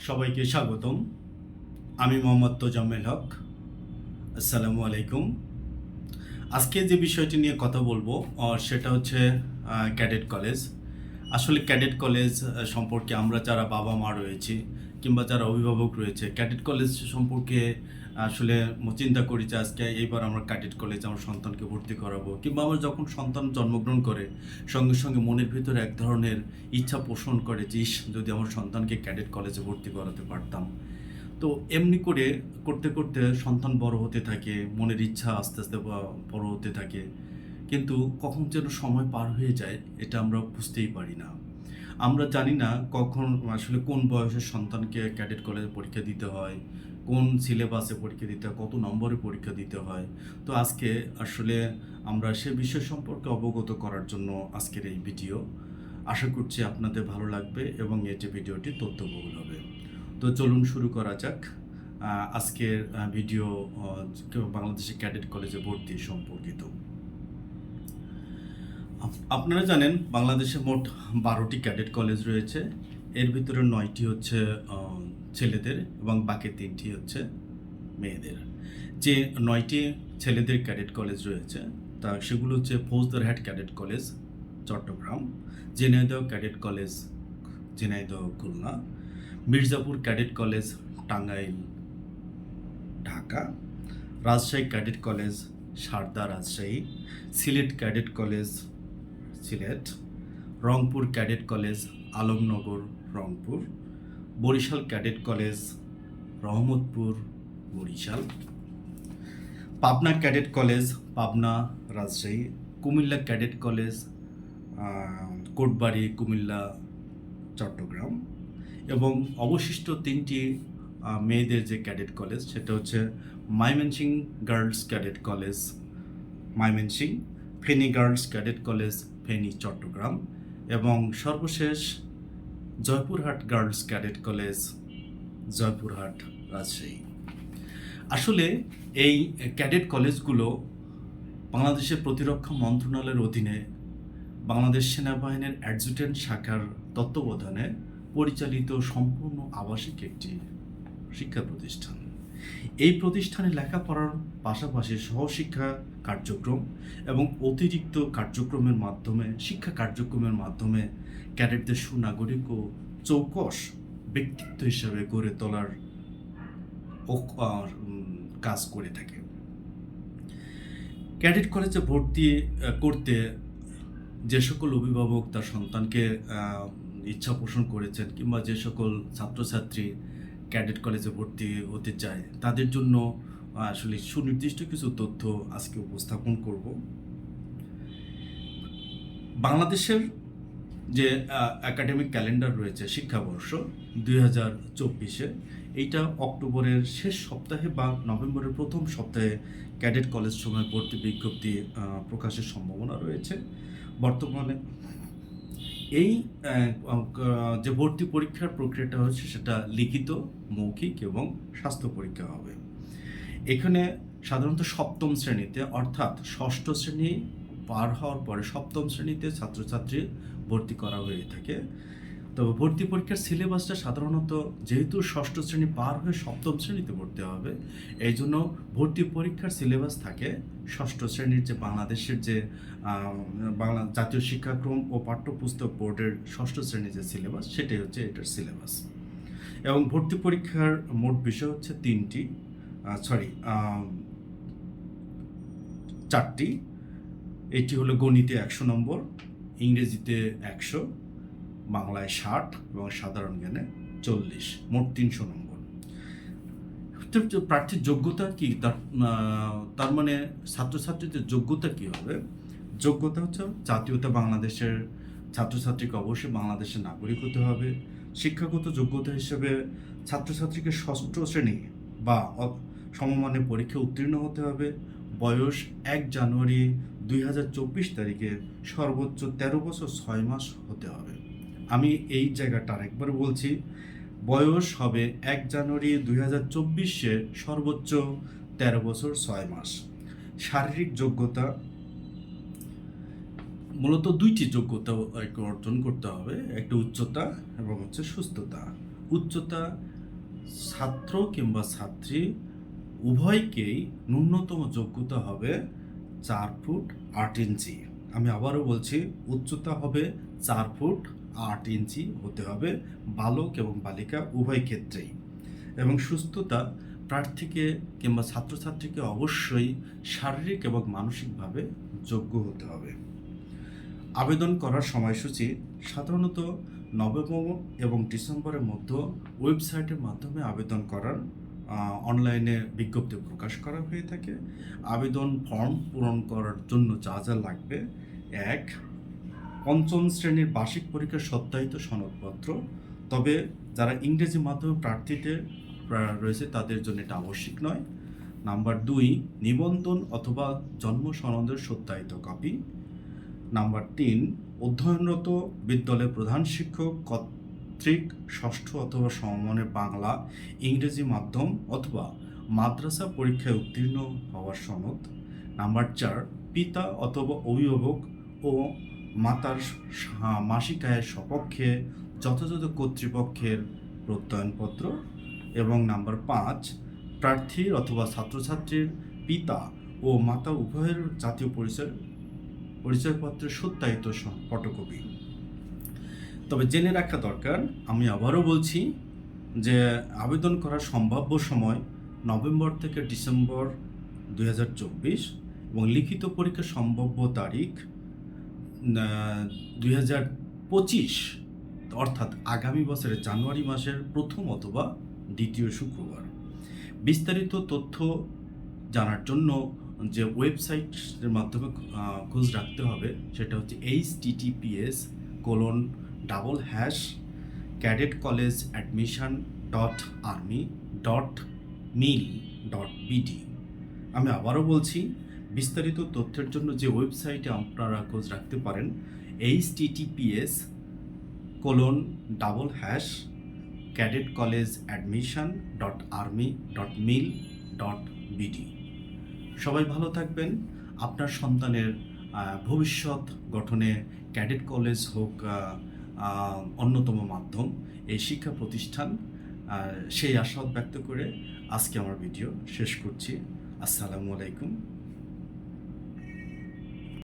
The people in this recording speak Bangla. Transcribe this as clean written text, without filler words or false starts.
সবাইকে স্বাগতম। আমি মোহাম্মদ তোজাম্মেল হক। আসসালামু আলাইকুম। আজকে যে বিষয়টি নিয়ে কথা বলবো সেটা হচ্ছে ক্যাডেট কলেজ। আসলে ক্যাডেট কলেজ সম্পর্কে আমরা যারা বাবা মা রয়েছি কিংবা যারা অভিভাবক রয়েছে, ক্যাডেট কলেজ সম্পর্কে আসলে চিন্তা করি যে আজকে এইবার আমরা ক্যাডেট কলেজ আমার সন্তানকে ভর্তি করাবো, কিংবা আমার যখন সন্তান জন্মগ্রহণ করে সঙ্গে সঙ্গে মনের ভিতরে এক ধরনের ইচ্ছা পোষণ করে যে ইস, যদি আমার সন্তানকে ক্যাডেট কলেজে ভর্তি করাতে পারতাম। তো এমনি করে করতে করতে সন্তান বড় হতে থাকে, মনের ইচ্ছা আস্তে আস্তে বড় হতে থাকে, কিন্তু কখন যেন সময় পার হয়ে যায় এটা আমরা বুঝতেই পারি না। আমরা জানি না কখন আসলে কোন বয়সের সন্তানকে ক্যাডেট কলেজে পরীক্ষা দিতে হয়, কোন সিলেবাসে পরীক্ষা দিতে হয়, কত নম্বরে পরীক্ষা দিতে হয়। তো আজকে আসলে আমরা সে বিষয় সম্পর্কে অবগত করার জন্য আজকের এই ভিডিও। আশা করছি আপনাদের ভালো লাগবে এবং এই যে ভিডিওটি তথ্যবহুল হবে। তো চলুন শুরু করা যাক আজকের ভিডিও। বাংলাদেশের ক্যাডেট কলেজে ভর্তি সম্পর্কিত। আপনারা জানেন বাংলাদেশে মোট 12টি ক্যাডেট কলেজ রয়েছে। এর ভিতরে 9টি হচ্ছে ছেলেদের এবং বাকি 3টি হচ্ছে মেয়েদের। যে 9টি ছেলেদের ক্যাডেট কলেজ রয়েছে সেগুলো হচ্ছে Faujdarhat cadet college Chittagong, Jhenaidah cadet college Jhenaidah Khulna, Mirzapur cadet college Tangail Dhaka, Rajshahi cadet college Sarda Rajshahi, Sylhet cadet college Sylhet, Rangpur cadet college Alamnagar Rangpur, Barishal cadet college Rahmatpur Barishal, Pabna cadet college Pabna Rajshahi, Comilla cadet college Kotbari Comilla Chittagong, এবং অবশিষ্ট 3টি মেয়েদের যে ক্যাডেট কলেজ সেটা হচ্ছে Mymensingh girls cadet college Mymensingh, Feni girls cadet college Feni Chittagong, এবং সর্বশেষ Joypurhat girls cadet college Joypurhat Rajshahi. আসলে এই ক্যাডেট কলেজগুলো বাংলাদেশের প্রতিরক্ষা মন্ত্রণালয়ের অধীনে বাংলাদেশ সেনাবাহিনীর অ্যাডজুটেন্ট শাখার তত্ত্বাবধানে পরিচালিত সম্পূর্ণ আবাসিক একটি শিক্ষা প্রতিষ্ঠান। এই প্রতিষ্ঠানে লেখাপড়ার পাশাপাশি সহশিক্ষা কার্যক্রম এবং অতিরিক্ত কার্যক্রমের মাধ্যমে শিক্ষা কার্যক্রমের মাধ্যমে ক্যাডেটদের সুনাগরিক ও চৌকস ব্যক্তিত্ব হিসেবে গড়ে তোলার কাজ করে থাকে। ক্যাডেট কলেজে ভর্তি করতে যে সকল অভিভাবক তার সন্তানকে ইচ্ছা পোষণ করেছেন, কিংবা যে সকল ছাত্রছাত্রী ক্যাডেট কলেজে ভর্তি হতে চায় তাদের জন্য আসলে সুনির্দিষ্ট কিছু তথ্য আজকে উপস্থাপন করব। বাংলাদেশের যে একাডেমিক ক্যালেন্ডার রয়েছে শিক্ষাবর্ষ 2024-এ, এইটা অক্টোবরের শেষ সপ্তাহে বা নভেম্বরের প্রথম সপ্তাহে ক্যাডেট কলেজ সময় ভর্তি বিজ্ঞপ্তি প্রকাশের সম্ভাবনা রয়েছে। বর্তমানে এই যে ভর্তি পরীক্ষার প্রক্রিয়াটা হচ্ছে সেটা লিখিত, মৌখিক এবং স্বাস্থ্য পরীক্ষা হবে। এখানে সাধারণত সপ্তম শ্রেণীতে, অর্থাৎ ষষ্ঠ শ্রেণী পার হওয়ার পরে সপ্তম শ্রেণীতে ছাত্রছাত্রী ভর্তি করা হয়ে থাকে। তবে ভর্তি পরীক্ষার সিলেবাসটা সাধারণত যেহেতু ষষ্ঠ শ্রেণী পার হয়ে সপ্তম শ্রেণীতে ভর্তি হবে, এই জন্য ভর্তি পরীক্ষার সিলেবাস থাকে ষষ্ঠ শ্রেণীর যে বাংলাদেশের যে বাংলা জাতীয় শিক্ষাক্রম ও পাঠ্যপুস্তক বোর্ডের ষষ্ঠ শ্রেণীর যে সিলেবাস সেটাই হচ্ছে এটার সিলেবাস। এবং ভর্তি পরীক্ষার মোট বিষয় হচ্ছে 4টি। এটি হলো গণিতে 100 নম্বর, ইংরেজিতে 100, বাংলায় 60 এবং সাধারণ জ্ঞানে 40, মোট 300 নম্বর। প্রার্থীর যোগ্যতা কি, তার মানে ছাত্রছাত্রীদের যোগ্যতা কি হবে? যোগ্যতা হচ্ছে জাতীয়তা বাংলাদেশের ছাত্রছাত্রীকে অবশ্যই বাংলাদেশের নাগরিক হতে হবে। শিক্ষাগত যোগ্যতা হিসেবে ছাত্রছাত্রীকে ষষ্ঠ শ্রেণী বা সমমানের পরীক্ষা উত্তীর্ণ হতে হবে। বয়স 1 জানুয়ারি 2024 তারিখে সর্বোচ্চ 13 বছর 6 মাস হতে হবে। আমি এই জায়গাটা আরেকবার বলছি, বয়স হবে 1 জানুয়ারি 2024-এ সর্বোচ্চ 13 বছর 6 মাস। শারীরিক যোগ্যতা মূলত 2টি যোগ্যতা অর্জন করতে হবে, একটা উচ্চতা এবং হচ্ছে সুস্থতা। উচ্চতা ছাত্র কিংবা ছাত্রী উভয়কেই ন্যূনতম যোগ্যতা হবে 4 ফুট 8 ইঞ্চি। আমি আবারও বলছি, উচ্চতা হবে 4 ফুট 8 ইঞ্চি হতে হবে বালক এবং বালিকা উভয় ক্ষেত্রেই। এবং সুস্থতা প্রার্থীকে কিংবা ছাত্রছাত্রীকে অবশ্যই শারীরিক এবং মানসিকভাবে যোগ্য হতে হবে। আবেদন করার সময়সূচি সাধারণত নভেম্বর এবং ডিসেম্বরের মধ্যে ওয়েবসাইটের মাধ্যমে আবেদন করার অনলাইনে বিজ্ঞপ্তি প্রকাশ করা হয়ে থাকে। আবেদন ফর্ম পূরণ করার জন্য যা যা লাগবে: 1. পঞ্চম শ্রেণীর বার্ষিক পরীক্ষার সত্যায়িত সনদপত্র, তবে যারা ইংরেজি মাধ্যমে প্রার্থীদের রয়েছে তাদের জন্য এটা আবশ্যিক নয়। নাম্বার 2, নিবন্ধন অথবা জন্ম সনদের সত্যায়িত কপি। নাম্বার 3, অধ্যয়নরত বিদ্যালয়ের প্রধান শিক্ষক কর্তৃক ষষ্ঠ অথবা সমমানের বাংলা ইংরেজি মাধ্যম অথবা মাদ্রাসা পরীক্ষায় উত্তীর্ণ হওয়ার সনদ। নাম্বার 4, পিতা অথবা অভিভাবক ও মাতার মাসিক আয়ের সপক্ষে যথাযথ কর্তৃপক্ষের প্রত্যয়নপত্র। এবং নাম্বার 5, প্রার্থীর অথবা ছাত্রছাত্রীর পিতা ও মাতা উভয়ের জাতীয় পরিচয়পত্রের সত্যায়িত ফটোকপি। তবে জেনে রাখা দরকার, আমি আবারও বলছি যে আবেদন করার সম্ভাব্য সময় নভেম্বর থেকে ডিসেম্বর 2024 এবং লিখিত পরীক্ষার সম্ভাব্য তারিখ 2025, অর্থাৎ আগামী বছরের জানুয়ারি মাসের প্রথম অথবা দ্বিতীয় শুক্রবার। বিস্তারিত তথ্য জানার জন্য যে ওয়েবসাইটের মাধ্যমে খোঁজ রাখতে হবে সেটা হচ্ছে https://cadetcollegeadmission.army.mil.bd। আমি আবারও বলছি, বিস্তারিত তথ্যের জন্য যে ওয়েবসাইটে আপনারা খোঁজ রাখতে পারেন https://cadetcollegeadmission.army.mil.bd। সবাই ভালো থাকবেন। আপনার সন্তানের ভবিষ্যৎ গঠনে ক্যাডেট কলেজ হোক অন্যতম মাধ্যম, এই শিক্ষা প্রতিষ্ঠান, সেই আশাবাদ ব্যক্ত করে আজকে আমার ভিডিও শেষ করছি। আসসালামু আলাইকুম।